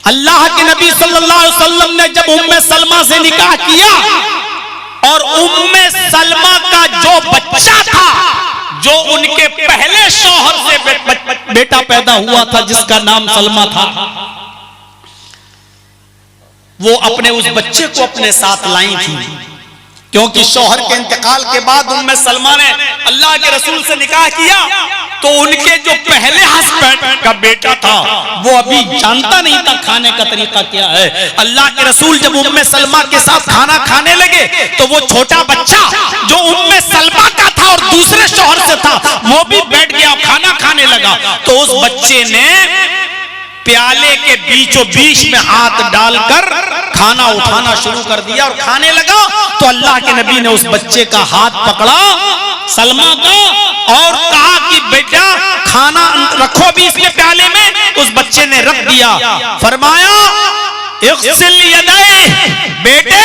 अल्लाह के नबी सल्लल्लाहु अलैहि वसल्लम ने जब उम्मे सलमा से निकाह किया और उम्मे सलमा का जो बच्चा था, जो उनके पहले शौहर से बेटा पैदा हुआ था जिसका नाम सलमा था, वो अपने उस बच्चे को अपने साथ लाई थी, क्योंकि शौहर के इंतकाल के बाद उम्मे सलमा ने अल्लाह के रसूल से निकाह किया तो उनके जो पहले हस्बैंड का बेटा था वो अभी जानता नहीं था खाने का तरीका क्या है। अल्लाह के रसूल जब उम्मे सलमा के साथ खाना खाने लगे तो वो छोटा बच्चा जो उम्मे सलमा का था और दूसरे शौहर से था वो भी बैठ गया, खाना खाने लगा। तो उस बच्चे ने प्याले के बीचों बीच में हाथ डालकर खाना उठाना शुरू कर दिया और खाने लगा। तो अल्लाह के नबी ने उस बच्चे का हाथ पकड़ा सलमा का और कहा कि बेटा खाना रखो भी इसमें प्याले में। उस बच्चे ने रख दिया, फरमाया इग़सिल यदैह, बेटे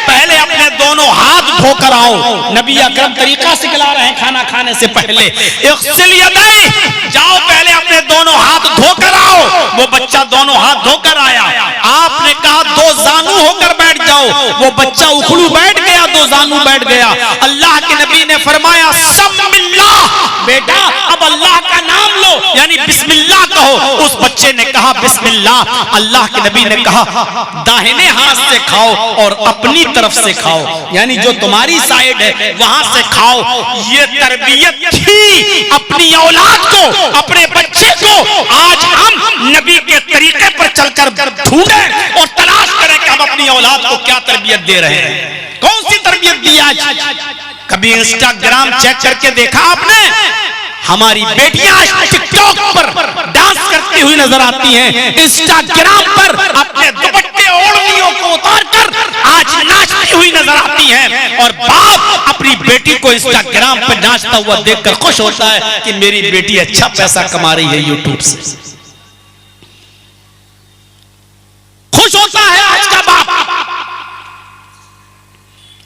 पहले अपने दोनों हाथ धोकर आओ। नबी अकरम तरीका सिखला रहे हैं खाना खाने से पहले। इग़सिल यदैह, जाओ पहले अपने दोनों हाथ धोकर आओ। वो बच्चा दोनों हाथ धोकर आया। आपने कहा दो जानू होकर बैठ जाओ, वो बच्चा उखड़ू बैठ गया, दो जानू बैठ गया। अल्लाह के नबी ने फरमाया सम्मिल्लाह, बेटा अब अल्लाह का नाम लो, यानी बिस्मिल्लाह कहो। उस बच्चे ने कहा बिस्मिल्लाह। अल्लाह के नबी ने कहा दाहिने हाथ से खाओ और अपनी तरफ से खाओ, यानी जो तुम्हारी साइड है वहां से खाओ। ये तरबियत थी अपनी औलाद को, अपने बच्चे को। आज हम नबी के तरीके पर चलकर ढूंढें और तलाश करें कि हम अपनी औलाद को क्या तरबियत दे रहे हैं, कौन सी तरबियत दी आज। कभी इंस्टाग्राम चेक करके देखा आपने? हमारी बेटियां टिकटॉक पर डांस करती हुई नजर आती हैं, इंस्टाग्राम पर अपने दुपट्टे ओढ़नियों को उतारकर आज नाचती हुई नजर आती हैं। और बाप अपनी बेटी को इंस्टाग्राम पर नाचता हुआ देखकर खुश होता है कि मेरी बेटी अच्छा पैसा कमा रही है यूट्यूब से, खुश होता है आज का बाप।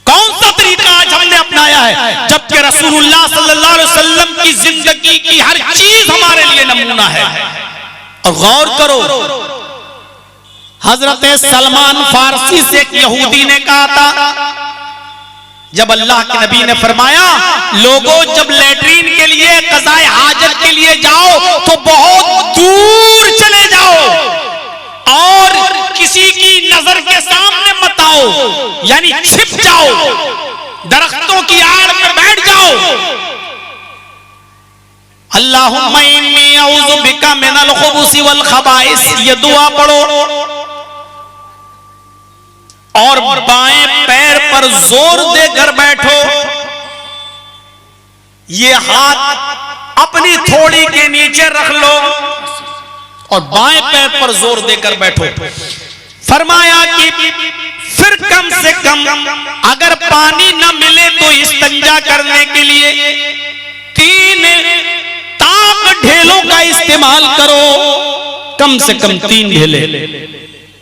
कौन सा तरीका आज हमने अपनाया है, जबकि रसूलुल्लाह सल्लल्लाहु अलैहि वसल्लम की जिंदगी की हर चीज हमारे लिए नमूना है। और गौर करो, हजरत सलमान फारसी से एक यहूदी ने कहा था, जब अल्लाह के नबी ने फरमाया लोगों जब लैट्रीन के लिए क़ज़ाए हाजत के लिए जाओ तो बहुत दूर चले जाओ और किसी की नजर के सामने मत आओ, यानी छिप जाओ, दरख्तों की आड़ में बैठ जाओ। अल्लाहुम्मा इन्नी अऊज़ु बिका मिनल खुबुसी वल खबाइस, ये दुआ पढ़ो और बाएं पैर पर जोर देकर बैठो। ये हाथ अपनी थोड़ी के नीचे रख लो और बाएं पैर पर जोर देकर बैठो। फरमाया कि फिर कम से कम अगर पानी न मिले तो इस्तिंजा करने के लिए 3 ताक ढेलों का इस्तेमाल करो, कम से कम 3 ढेले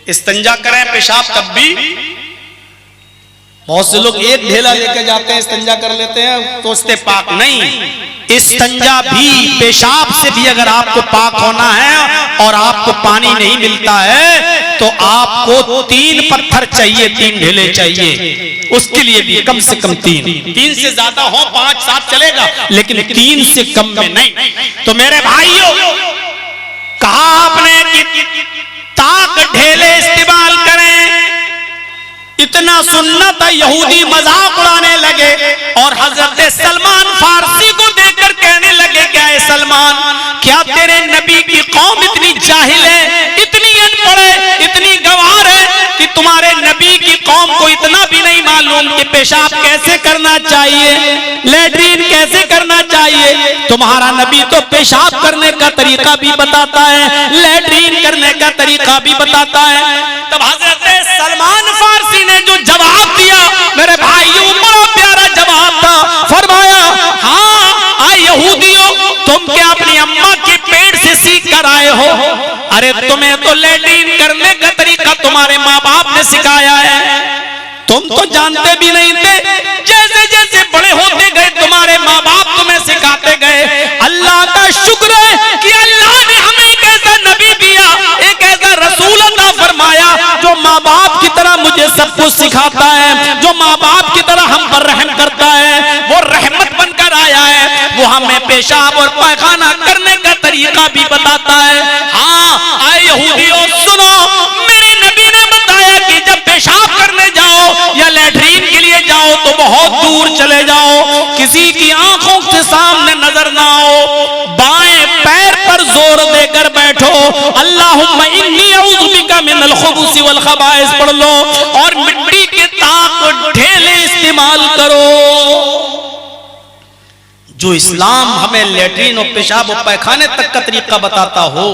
इस्तिंजा करें। पेशाब तब भी बहुत से लोग एक ढेला लेकर जाते हैं, इस्तिंजा कर लेते हैं तो उससे पाक नहीं। इस्तिंजा भी पेशाब से भी अगर आपको पाक होना है और आपको पानी नहीं मिलता है तो आपको 3 पत्थर चाहिए, 3 ढेले चाहिए। उसके लिए भी कम से कम 3 से ज्यादा हो 5-7 चलेगा, लेकिन 3 से कम में नहीं। तो मेरे भाइयों, कहा आपने कि ताक ढेले इस्तेमाल करें, इतना सुनना था यहूदी मजाक उड़ाने लगे और हजरत सलमान फारसी को देखकर कहने लगे क्या है सलमान, क्या तेरे नबी की कौम इतनी जाहिल है, इतनी अनपढ़ है, इतनी गंवार है कि तुम्हारे नबी की कौम को इतना भी नहीं मालूम कि पेशाब कैसे करना चाहिए, लैट्रीन कैसे करना चाहिए। तुम्हारा नबी तो पेशाब करने का तरीका भी बताता है, लैट्रीन करने का तरीका भी बताता है। तब हजरत सलमान फारसी ने जो जवाब दिया मेरे भाइयों, बड़ा प्यारा जवाब था। फरमाया हाँ यहूदियों, तुम क्या अपनी अम्मा के पेट से सीख कर आए हो? अरे तुम्हें तो लैट्रीन करने का तरीका तुम्हारे माँ बाप ने सिखाया है, तुम तो जानते भी नहीं थे। जैसे जैसे बड़े होते गए तुम्हारे माँ बाप तुम्हें सिखाते गए। अल्लाह का शुक्र है कि अल्लाह ने हमें एक ऐसा नबी दिया, एक ऐसा रसूल अता सिखाता है, जो माँ बाप की तरह हम पर रहम करता है, वो रहमत बनकर आया है। वो हमें पेशाब और पैखाना करने का तरीका भी बताता है। हाँ आए यहूदियों सुनो, मेरे नबी ने बताया कि जब पेशाब करने जाओ या लैट्रीन के लिए जाओ तो बहुत दूर चले जाओ, किसी की आंखों से सामने नजर ना आओ, बाएं पैर पर जोर देकर बैठो, अल्लाहुम्मा इन्नी अऊज़ु बिका मिनल खुबूसी वल खबाइस पढ़ लो, और मिट्टी के ताक ढेले इस्तेमाल करो। जो इस्लाम हमें लैट्रीन और पेशाब और पैखाने तक का तरीका बताता हो,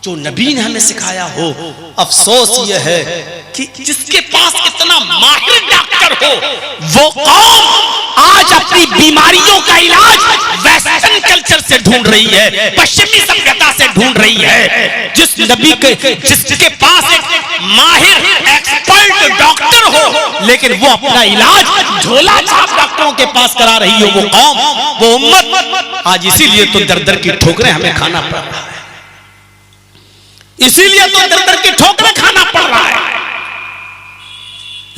जो नबी ने हमें सिखाया हो, अफसोस यह है कि जिसके पास इतना माहिर डॉक्टर हो, वो कौम आज अपनी बीमारियों का इलाज वेस्टर्न कल्चर से ढूंढ रही है, पश्चिमी सभ्यता से ढूंढ रही है। जिसके पास एक माहिर एक्सपर्ट डॉक्टर हो, लेकिन वो अपना इलाज झोला छाप डॉक्टरों के पास करा रही हो, वो कौम, वो उम्मत, आज इसीलिए तो दर दर की ठोकरें हमें खाना पड़ रहा है, इसीलिए तो दर दर की ठोकरें खाना पड़ रहा है।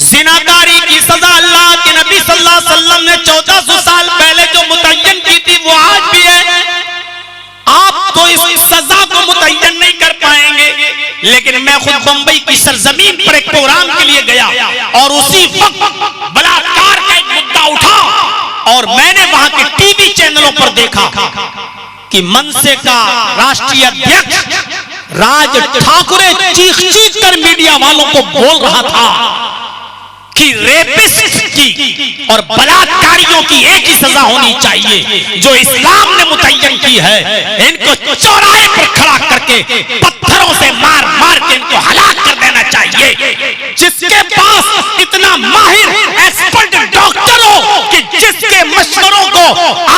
जिनाकारी की सजा अल्लाह के नबी सल्लल्लाहु अलैहि वसल्लम ने 1400 साल पहले जो मुतय्यन की थी, वो आज भी है। आप तो इस सजा को मुतय्यन नहीं कर पाएंगे, लेकिन मैं खुद बंबई की सरजमीन पर एक प्रोग्राम के लिए गया और उसी वक्त बलात्कार का एक मुद्दा उठा, और मैंने वहां के टीवी चैनलों पर देखा कि मनसे का राष्ट्रीय अध्यक्ष राज ठाकुरे चीख चीख कर मीडिया वालों को बोल रहा था कि रेपिस्ट की और बलात्कारियों की एक ही सजा होनी चाहिए जो इस्लाम ने मुतय्यन की है। इनको चौराहे पर खड़ा करके पत्थरों से मार मार के इनको हलाक कर देना चाहिए। जिसके पास इतना माहिर एक्सपर्ट डॉक्टर हो कि जिसके मशवरों को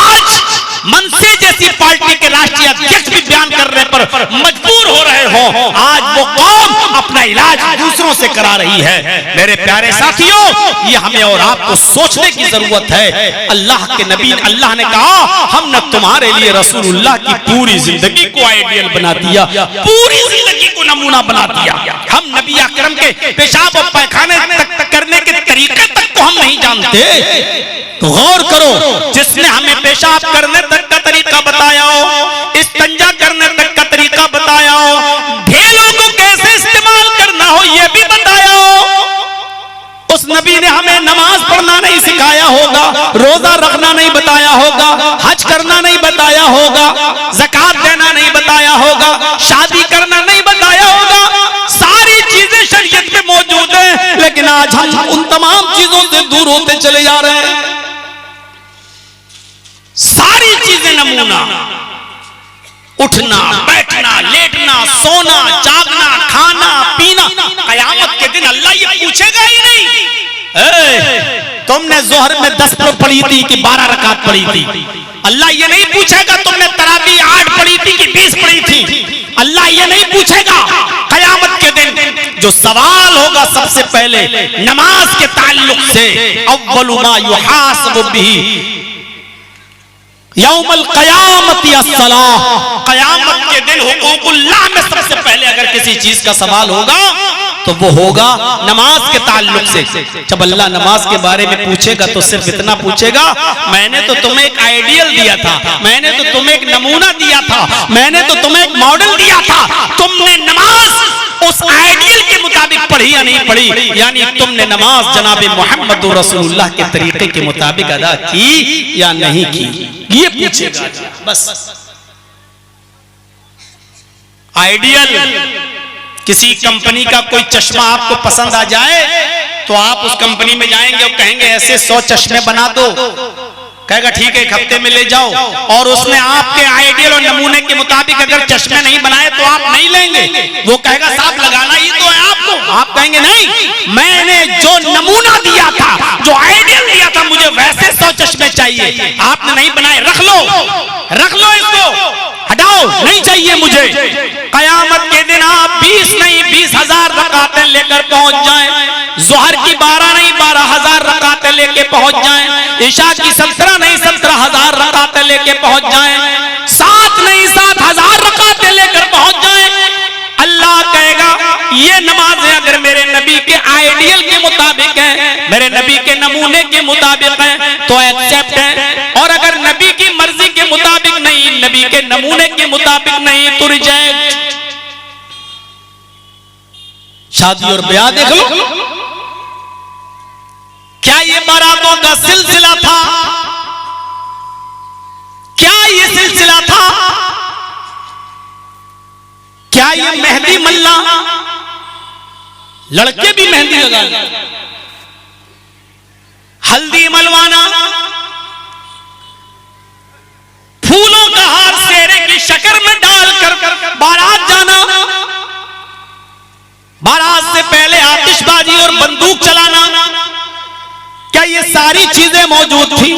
आज मनसे जैसी पार्टी के राष्ट्रीय अध्यक्ष भी बयान करने पर मजबूर हो रहे हो, आज वो कौम अपना इलाज दूसरों से करा रही है। मेरे प्यारे साथियों, ये हमें और आपको सोचने की जरूरत है। अल्लाह के नबी, अल्लाह ने कहा हमने तुम्हारे लिए रसूलुल्लाह की पूरी जिंदगी को आइडियल बना दिया, पूरी जिंदगी को नमूना बना दिया। हम नबी अकरम के पेशाब और पैखाने तक करने के तरीके तक को हम नहीं जानते। तो गौर करो, जिसने हमें पेशाब करने तक का तरीका बताया हो, इस्तिंजा करने तक का तरीका बताया हो, ढेलों को कैसे इस्तेमाल करना हो ये भी बताया हो, उस नबी ने हमें नमाज पढ़ना नहीं सिखाया होगा, रोजा रखना नहीं बताया होगा, हज करना नहीं बताया होगा, ज़कात देना नहीं बताया होगा, शादी करना नहीं बताया होगा। सारी चीजें शरीयत में मौजूद है, लेकिन आज हम उन तमाम चीजों से दूर होते चले जा रहे हैं। सारी चीजें नमूना, उठना बैठना लेटना सोना जागना खाना पीना, कयामत के दिन अल्लाह ये पूछेगा ही नहीं तुमने जोहर में 10 पढ़ी थी कि 12 रकात पढ़ी थी। अल्लाह ये नहीं पूछेगा तुमने तरावी 8 पढ़ी थी कि 20 पढ़ी थी। अल्लाह ये नहीं पूछेगा। कयामत के दिन जो सवाल होगा सबसे पहले नमाज के ताल्लुक से, अव्वलु मा युहासबु बिही यौमल क़यामति अस्सलाह, कयामत के दिन हुकूकुल्लाह में सबसे पहले अगर किसी चीज का सवाल होगा तो वो होगा नमाज के ताल्लुक से। जब अल्लाह नमाज के बारे में पूछेगा तो सिर्फ इतना पूछेगा, मैंने तो तुम्हें एक आइडियल दिया था, मैंने तो तुम्हें एक नमूना दिया था, मैंने तो तुम्हें एक मॉडल दिया था, तुमने नमाज उस आइडियल के मुताबिक पढ़ी या नहीं पढ़ी, यानी तुमने नमाज जनाबे मोहम्मद रसूलुल्लाह के तरीके के मुताबिक अदा की या नहीं की, ये पूछेगा बस। आइडियल किसी कंपनी का कोई चश्मा आपको पसंद आ जाए तो आप उस कंपनी में जाएंगे और कहेंगे ऐसे 100 चश्मे बना दो, कहेगा ठीक है 1 हफ्ते में ले जाओ, और उसने आपके आइडियल और नमूने के मुताबिक अगर चश्मे नहीं बनाए तो आप नहीं लेंगे। वो कहेगा साहब लगाना ही तो है आपको, आप कहेंगे नहीं, मैंने जो नमूना दिया था, जो आइडियल दिया था, मुझे वैसे 100 चश्मे चाहिए, आपने नहीं बनाए, रख लो इसको, हटाओ, नहीं चाहिए मुझे। कयामत के दिन आप 20 नहीं 20,000 रकातें लेकर पहुंच जाएं, ज़ोहर की 12 नहीं 12,000 रकातें लेके पहुंच जाएं, इशा की 17 नहीं 17,000 रकातें लेके पहुंच जाएं, 7 नहीं 7,000 रकातें लेकर पहुंच जाएं। अल्लाह कहेगा ये नमाज़ें अगर मेरे नबी के आइडियल के मुताबिक मेरे नबी के नमूने के मुताबिक है तो एक्सेप्ट है, और अगर नबी की मर्जी के मुताबिक नहीं, नबी के नमूने के मुताबिक नहीं तो रिजेक्ट। शादी और ब्याह देख लो, क्या ये बारातों का सिलसिला था? क्या ये सिलसिला था? क्या ये मेहंदी मल्ला? लड़के भी मेहंदी लगाना, हल्दी मलवाना, फूलों का हार सेहरे की शक्ल में डालकर बारात जाना, बारात से पहले आतिशबाजी और बंदूक चलाना, क्या ये सारी चीजें मौजूद थी?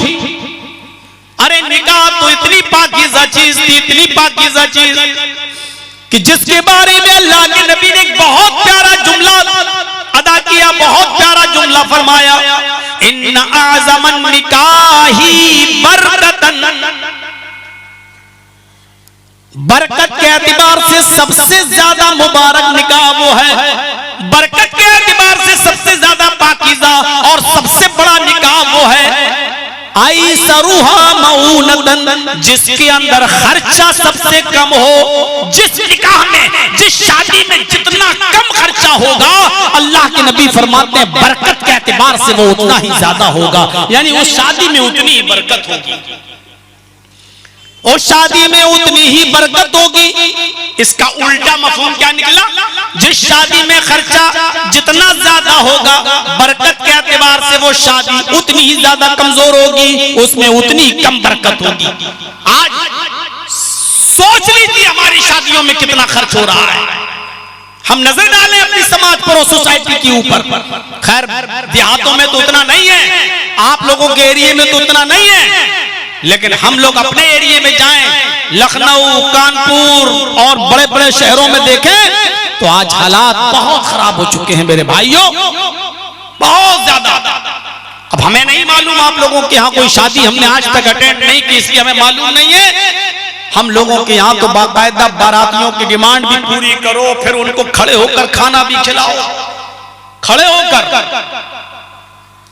अरे निकाह तो इतनी पाकीज़ा चीज थी, इतनी पाकीज़ा चीज कि जिसके बारे में अल्लाह के नबी ने एक बहुत प्यारा जुमला अदा किया, बहुत प्यारा जुमला फरमाया, इन्ना आज़मन निकाही बरकतन। बरकत के एतबार से सबसे ज्यादा मुबारक निकाह वो है, बरकत के एतबार से सबसे ज्यादा पाकीज़ा और सबसे बड़ा निकाह वो है आई सरुहा मऊनतन, जिसके अंदर खर्चा सबसे कम हो। जिस निकाह में, जिस शादी में जितना कम खर्चा होगा, अल्लाह के नबी फरमाते हैं बरकत के एतबार से वो उतना ही ज्यादा होगा, यानी उस शादी में उतनी ही बरकत होगी, उस शादी में उतनी ही बरकत होगी। इसका उल्टा मफहूम क्या निकला? जिस शादी में खर्चा जितना ज्यादा होगा, बरकत के एतबार से वो शादी उतनी ही ज्यादा कमजोर होगी, उसमें उतनी कम बरकत होगी। आज सोच लीजिए हमारी शादियों में कितना खर्च हो रहा है। हम नजर डालें अपनी समाज पर और सोसाइटी के ऊपर। खैर देहातों में तो उतना नहीं है, आप लोगों के एरिया में तो उतना नहीं है, लेकिन हम लोग अपने एरिया में जाएं, लखनऊ, कानपुर और बड़े बड़े शहरों में देखें तो आज हालात बहुत खराब हो चुके हैं मेरे भाइयों, बहुत ज्यादा। अब हमें नहीं मालूम, आप लोगों के यहाँ कोई शादी हमने आज तक अटेंड नहीं की, इसलिए हमें मालूम नहीं है। हम लोगों के यहाँ तो बाकायदा बारातियों की डिमांड भी पूरी करो, फिर उनको खड़े होकर खाना भी खिलाओ, खड़े होकर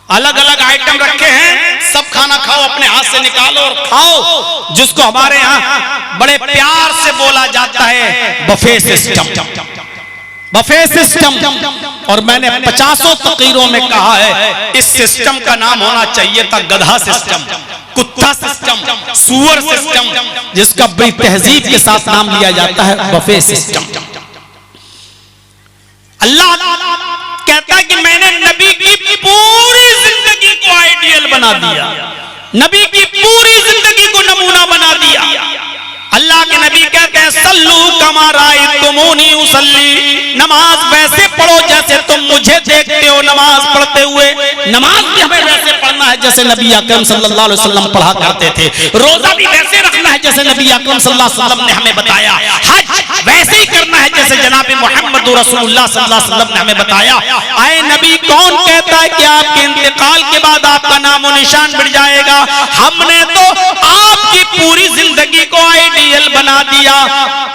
अलग अलग आइटम रखे हैं, सब खाना खाओ, अपने हाथ से निकालो और खाओ, जिसको हमारे यहाँ बड़े प्यार से बोला जाता है बफे सिस्टम, बफे सिस्टम। और मैंने 50 तकरीरों में कहा है इस सिस्टम का नाम होना चाहिए था गधा सिस्टम, कुत्ता सिस्टम, सुअर सिस्टम, जिसका बड़ी तहजीब के साथ नाम लिया जाता है बफे सिस्टम। अल्लाह कहता है कि मैंने नबी की पूरी जिंदगी को आइडियल बना दिया, नबी की पूरी जिंदगी को नमूना बना दिया। अल्लाह के नबी कहते हैं सल्लू कमा रायतुमूनी उसल्ली, नमाज वैसे पढ़ो जैसे तुम मुझे देखते हो नमाज पढ़ते हुए। नमाज भी हमें वैसे पढ़ना है जैसे नबी अकरम सल्लल्लाहु अलैहि वसल्लम पढ़ा करते थे, रोजा भी वैसे रखना है जैसे नबी अकरम सल्लल्लाहु अलैहि वसल्लम ने हमें बताया, हज वैसे ही करना है जैसे जनाब मोहम्मद रसूलुल्लाह सल्लल्लाहु अलैहि वसल्लम ने हमें बताया। आए नबी कौन कहता है कि आपके इंतकाल के बाद आपका नामो निशान मिट जाएगा? हमने तो आपकी पूरी जिंदगी को आइडियल बना दिया।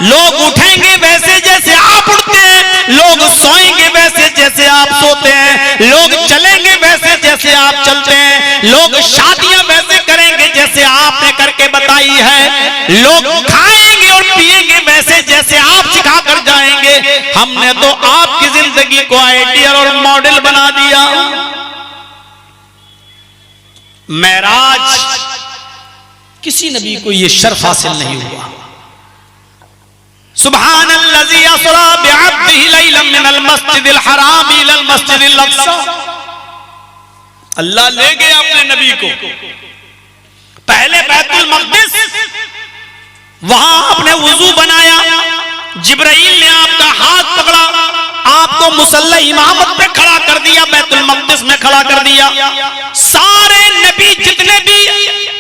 लोग उठेंगे वैसे जैसे आप उठते हैं, लोग सोएंगे वैसे जैसे आप सोते हैं, लोग चलेंगे वैसे जैसे आप चलते हैं, लोग शादियां वैसे करेंगे जैसे आपने करके बताई है, लोग खाएंगे और पिएंगे वैसे जैसे आप सिखा कर जाएंगे। हमने तो आपकी जिंदगी को आइडियल और मॉडल बना दिया। मेराज किसी नबी को यह शर्फ हासिल नहीं हुआ। सुब्हानल्लज़ी असरा बिअब्दिही लैलन मिनल मस्जिदिल हराम इलल मस्जिदिल अक़सा। अल्लाह ले गया अपने नबी को पहले बैतुल मक़दिस, वहां आपने वुजू बनाया, जिब्राइल ने आपका हाथ पकड़ा, आपको मुसल्ला इमामत पे खड़ा कर दिया, बैतुल मक़दिस में खड़ा कर दिया। सारे नबी जितने भी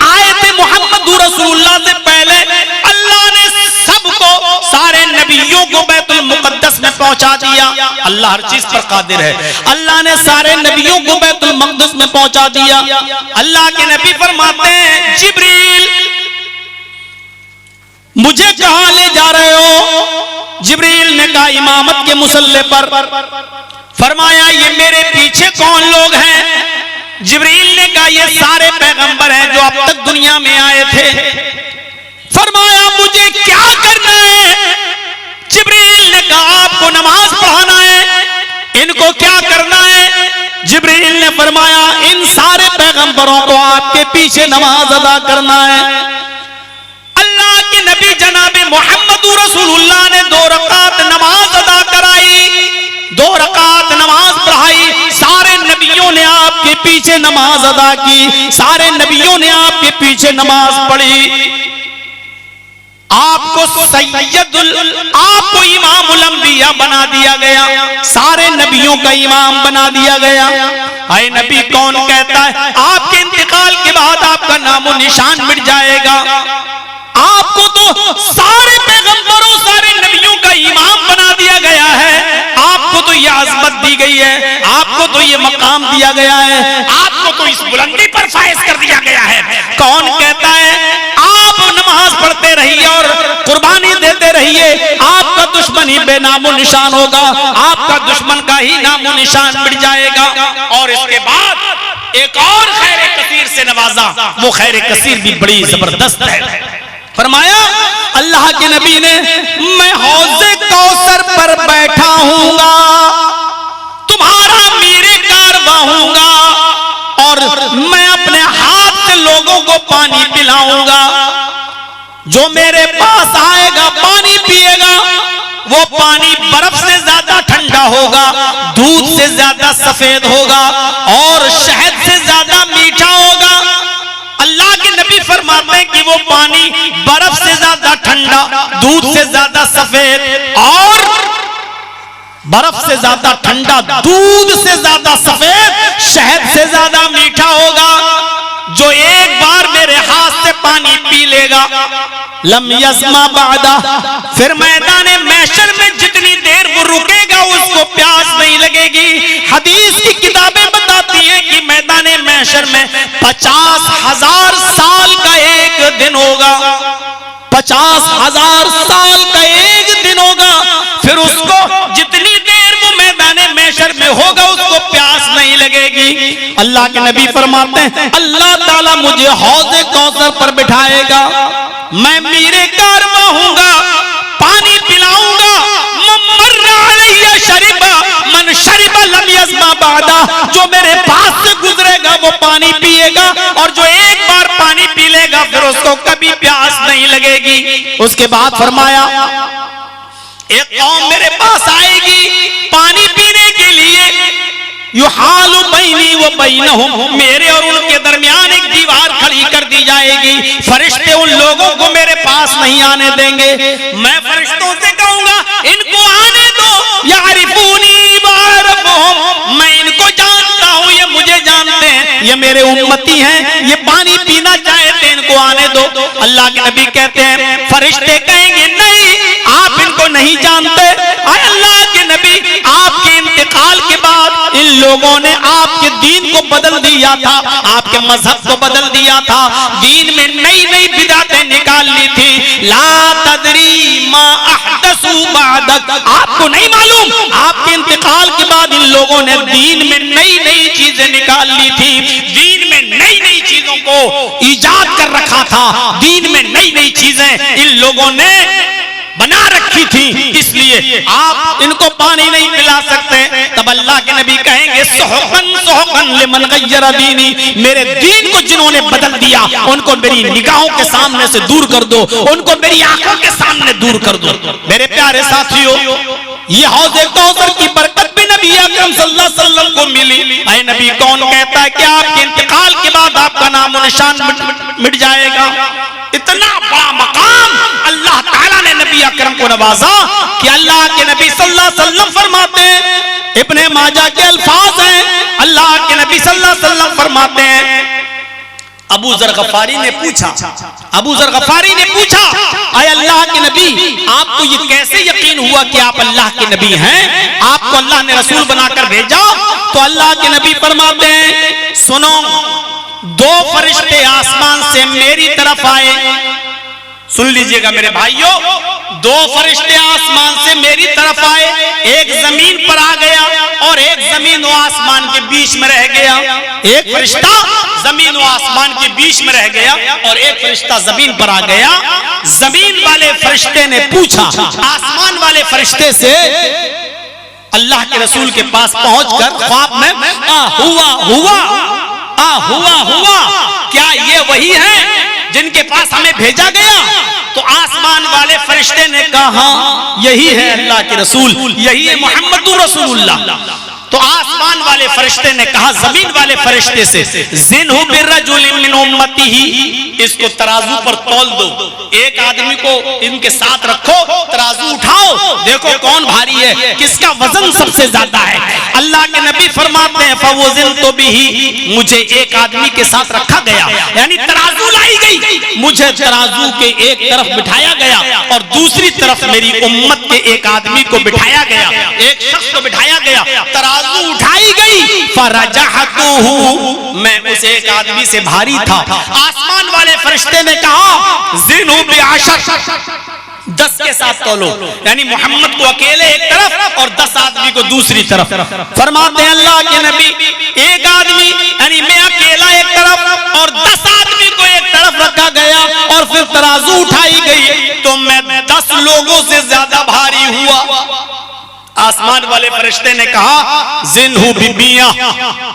आए थे मोहम्मद रसूलुल्लाह से पहले, अल्लाह ने सबको, सारे नबियों को बैतुल मुक़द्दस में पहुंचा दिया। अल्लाह हर चीज पर कादिर है। अल्लाह ने सारे नबियों को बैतुल मक़द्दस में पहुंचा दिया। अल्लाह के नबी फरमाते हैं जिब्रील मुझे कहां ले जा रहे हो? जिब्रील ने कहा इमामत के मुसल्ले पर। फरमाया ये मेरे पीछे कौन लोग हैं? जिब्रील ने कहा ये सारे पैगंबर हैं जो अब तक दुनिया में आए थे। फरमाया मुझे क्या करना है? जिब्रील ने कहा आपको नमाज पढ़ाना है। इनको क्या करना है? जिब्रील ने फरमाया इन सारे पैगंबरों को आपके पीछे नमाज अदा करना है। अल्लाह के नबी जनाब मोहम्मद रसूलुल्लाह ने 2 रकात नमाज अदा कराई, 2 रकात नमाज पढ़ाई। सारे नबियों ने आपके पीछे नमाज अदा की, सारे नबियों ने आपके पीछे नमाज पढ़ी। आपको आपको इमामुल अंबिया बना दिया गया, सारे नबियों का इमाम बना दिया गया। आए नबी कौन कहता है आपके इंतकाल के बाद आपका नामो निशान मिट जाएगा? आपको तो सारे पैगंबरों सारे नबियों का इमाम बना दिया गया है। आपको तो ये आज़मत दी गई है, आपको तो ये मकाम दिया गया है, आपको तो इस बुलंदी पर फायज कर दिया गया है। कौन कहता है? आप नमाज पढ़ते रहिए और कुर्बानी देते रहिए, आपका दुश्मन ही बेनामो निशान होगा, आपका दुश्मन का ही नामो निशान मिट जाएगा। और इसके बाद एक और खैर कसीर से नवाजा, वो खैर कसीर भी बड़ी जबरदस्त है। फरमाया अल्लाह के नबी ने मैं हौज़े कौसर पर बैठा हूँगा, तुम्हारा मीरे कारवां हूँगा और मैं अपने हाथ से लोगों को पानी पिलाऊंगा। जो मेरे पास आएगा पानी पिएगा, वो पानी बर्फ से ज्यादा ठंडा होगा, दूध से ज्यादा सफेद होगा और शहद से ज्यादा मीठा होगा। अल्लाह के नबी फरमाते हैं कि वो पानी बर्फ से ज्यादा ठंडा, दूध से ज्यादा सफेद और बर्फ से ज्यादा ठंडा, दूध से ज्यादा सफेद, शहद से ज्यादा मीठा होगा। जो एक बार मेरे हाथ से पानी पी लेगा लम यस्मा बादा, फिर मैदान महशर में जितनी देर वो रुकेगा उसको प्यास नहीं लगेगी। हदीस की किताबें बताती हैं कि मैदान महशर में 50,000 साल का एक दिन होगा, 50,000 साल का एक दिन होगा। फिर उसको जितनी देर वो मैदान महशर में होगा उसको प्यास नहीं लगेगी। अल्लाह के नबी फरमाते हैं अल्लाह ताला मुझे हौज़े कौसर पर बिठाएगा, मैं मीरे कारवां हूँगा, पानी पिलाऊंगा। मन शरिबा लम यज़मा बादा, जो मेरे पास से गुजरेगा वो पानी पिएगा और जो एक बार पानी पी लेगा फिर उसको कभी प्यास नहीं लगेगी। उसके बाद फरमाया एक कौम मेरे पास आएगी पानी पीने के लिए, युहालु बैनी व बैनहुम, मेरे और उनके दरमियान एक दीवार खड़ी कर दी जाएगी। फरिश्ते उन लोगों को मेरे पास नहीं आने देंगे। मैं फरिश्तों से कहूंगा इनको आने दो, यारिफूनी वारफुहुम, मैं इनको जानता हूँ, ये मुझे जानते हैं, ये मेरे उम्मती हैं, ये पानी पीना चाहते हैं, इनको आने दो। अल्लाह के नबी कहते हैं फरिश्ते कहेंगे नहीं आप इनको नहीं जानते। अल्लाह के नबी आपके इंतकाल के बाद इन लोगों ने आपके दीन को बदल दिया था, आपके मजहब को बदल दिया था, दीन में नई नई बिदातें निकाल ली थी। ला तदरी मा अहदसू बादक, आपको नहीं मालूम आपके इंतकाल के बाद इन लोगों ने दीन में नई नई चीजें निकाल ली थी, दीन में नई नई चीजों को ईजाद कर रखा था, दीन में नई नई चीजें इन लोगों ने बना रखी थी, इसलिए आप इनको पानी नहीं पिला सकते। तब अल्लाह के नबी कहेंगे सुहकन सुहकन लिमन गय्यरा दीनी, मेरे दीन को जिन्होंने बदल दिया उनको मेरी निगाहों के सामने से दूर कर दो, उनको मेरी आंखों के सामने दूर कर दो। मेरे प्यारे साथियों, ये हौज़े कौसर की बरकत भी नबी अकरम सल्लल्लाहु अलैहि वसल्लम को मिली। ऐ नबी कौन कहता है कि आपके इंतकाल के बाद आपका नाम और निशान मिट जाएगा? इतना बड़ा मकाम अल्लाह ताला ने नबी अकरम को नवाजा कि अल्लाह के नबी सल्लल्लाहु अलैहि वसल्लम फरमाते हैं, इब्ने माजा के अल्फाज हैं, अल्लाह के नबी सल्लल्लाहु अलैहि वसल्लम फरमाते हैं, अबू ज़र गफ़ारी ने पूछा, अबू ज़र गफ़ारी ने पूछा, आए अल्लाह के नबी आपको ये कैसे यकीन हुआ कि आप अल्लाह के नबी हैं, आपको अल्लाह ने रसूल बनाकर भेजा? तो अल्लाह के नबी फरमाते हैं सुनो, 2 फरिश्ते आसमान से मेरी तरफ आए, सुन लीजिएगा मेरे भाइयों, 2 फरिश्ते आसमान से मेरी तरफ आए, एक जमीन पर आ गया और एक जमीन व आसमान के बीच में रह गया, एक फरिश्ता जमीन व आसमान के बीच में रह गया और एक फरिश्ता जमीन पर आ गया। जमीन वाले फरिश्ते ने पूछा आसमान वाले फरिश्ते से, अल्लाह के रसूल के पास पहुंचकर ख्वाब में, हुआ क्या ये वही है जिनके पास हमें भेजा गया? तो आसमान वाले फरिश्ते ने कहा यही है अल्लाह के रसूल, यही है मोहम्मदुर रसूलुल्लाह। तो आसमान वाले फरिश्ते ने कहा जमीन वाले फरिश्ते से, ज़िनहु बिर्रजुलिन मिन उम्मतिही, इसको तराजू पर तौल दो, एक आदमी को इनके साथ रखो, तराजू उठाओ, देखो कौन भारी है, किसका वजन सबसे ज्यादा है। अल्लाह के नबी फरमाते हैं फवज़िनतु बिही, मुझे एक आदमी के साथ रखा गया, यानी तराजू लाई गई, मुझे तराजू के एक तरफ बिठाया गया और दूसरी तरफ मेरी उम्मत के एक आदमी को बिठाया गया, एक शख्स को बिठाया गया, तराजू उठाई गई, फरजहतुहु, मैं उस एक आदमी से भारी था। आसमान वाले फरिश्ते ने कहा ज़िनहु बिअशर, 10 के साथ तोलो, यानी मोहम्मद को अकेले एक तरफ और 10 आदमी को दूसरी तरफ। फरमाते हैं अल्लाह के नबी, एक आदमी यानी मैं अकेला एक तरफ और 10 आदमी को एक तरफ रखा गया और फिर तराजू उठाई गई तो मैं 10 लोगों से ज्यादा भारी हुआ। आसमान वाले फरिश्ते ने कहा ज़िनहु बिमिया,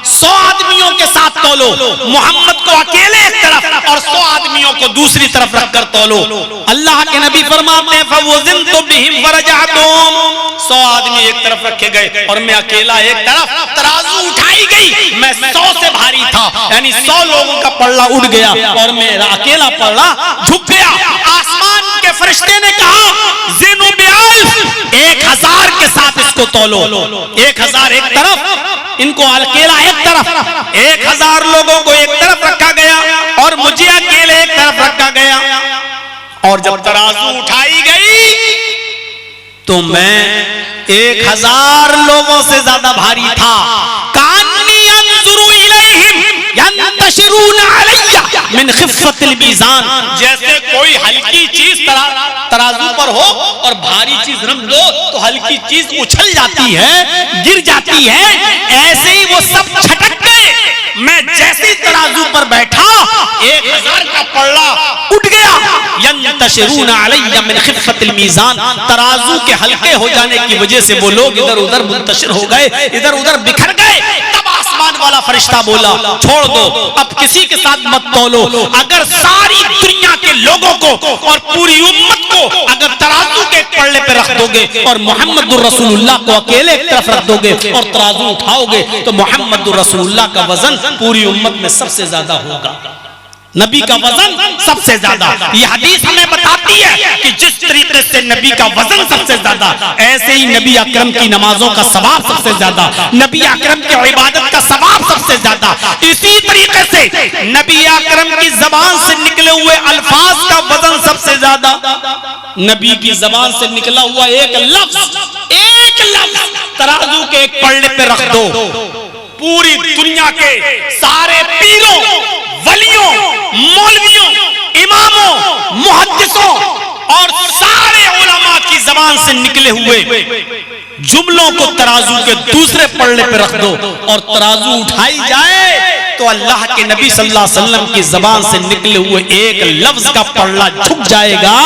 100 आदमियों के साथ तोलो, मोहम्मद को अकेले एक तरफ और 100 आदमियों को दूसरी तरफ रखकर तोलो। अल्लाह के नबी फरमाते हैं फवज़िनतु बिहिम फरजअतुहुम, 100 आदमी एक तरफ रखे गए और मैं अकेला एक तरफ, तराजू उठाई गई, मैं 100 से भारी था, यानी 100 लोगों का पल्ला उठ गया और मेरा अकेला पल्ला झुक गया। आसमान के फरिश्ते ने कहा ज़िनहु बिअल्फ, 1000 के साथ इसको तोलो, 1000 एक तरफ, इनको अकेला एक तरफ, 1000 लोगों को एक तरफ रखा गया और मुझे अकेले एक तरफ रखा गया। और जब तराजू उठाई गई तो मैं 1000 लोगों से ज्यादा भारी था। कान्नी अंजुरु इलैहिम यंतशिरूना अलैया मिन खिफ़्फ़तिल मीज़ान, जैसे कोई हल्की चीज तराजू पर हो और भारी चीज रख दो तो हल्की चीज उछल जाती है, गिर जाती है, ऐसे ही वो सब छटक गए। मैं जैसे तराजू पर बैठा 1000 का पल्ला उठ गया। यंतशिरूना अलैया मिन खिफ़्फ़तिल मीज़ान, तराजू के हल्के हो जाने की वजह से वो लोग इधर उधर मुंतशिर हो गए, इधर उधर बिखर गए। तब आसमान वाला फरिश्ता बोला छोड़ दो, अब किसी के साथ मत तोलो। अगर सारी दुनिया के लोगों को और पूरी उम्मत को अगर तराजू के पल्ले पे रख दोगे और मोहम्मदुर रसूलुल्लाह को अकेले एक तरफ रख दोगे और तराजू उठाओगे तो मोहम्मदुर रसूलुल्लाह का वजन पूरी उम्मत में सबसे ज्यादा होगा, नबी का वजन सबसे ज्यादा। ये हदीस हमें बताती है कि जिस तरीके से नबी का वजन सबसे ज्यादा, ऐसे ही नबी अकरम की नमाजों का सवाब सबसे ज्यादा, नबी अकरम की इबादत का सवाब सबसे ज्यादा। इसी तरीके से नबी अकरम की जबान से निकले हुए अल्फाज का वजन सबसे ज्यादा। नबी की जबान से निकला हुआ एक लफ्ज तराजू के एक पल्ले पे रख दो, पूरी दुनिया के सारे पीरों, वलियों, मौलवियों, इमामों, मुहद्दिसों और सारे उलमा की जबान से निकले हुए जुमलों को तराजू के दूसरे पल्ले पे रख दो और तराजू उठाई जाए तो अल्लाह के नबी सल्लल्लाहु अलैहि वसल्लम की जबान से निकले हुए एक लफ्ज का पल्ला झुक जाएगा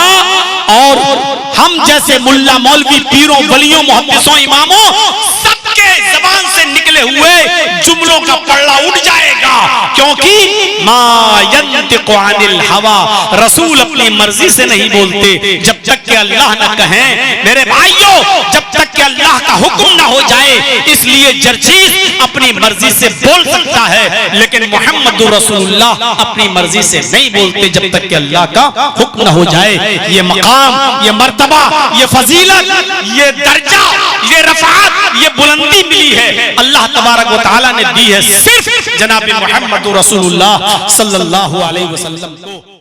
और हम जैसे मुल्ला, मौलवी, पीरों, वलियों, मुहद्दिसों, इमामों सबके जबान से निकले हुए जुमलों का पल्ला उठ जाएगा। क्योंकि मा यंतिकु अनिल हवा, रसूल अपनी मर्जी से नहीं बोलते जब तक कि अल्लाह न कहें। मेरे भाइयों, जब तक कि अल्लाह का हुक्म ना हो जाए, इसलिए जर्जीस अपनी मर्जी से बोल सकता है लेकिन मोहम्मदुर रसूलुल्लाह अपनी मर्जी से नहीं बोलते जब तक कि अल्लाह का हुक्म ना हो जाए। ये मकाम, ये मर्तबा, ये फजीलत, ये दर्जा, ये रफ़ात, ये बुलंदी मिली है अल्लाह तबारक व तआला ने दी है सिर्फ जनाब मोहम्मद रसूलुल्लाह सल्लल्लाहु अलैहि वसल्लम को।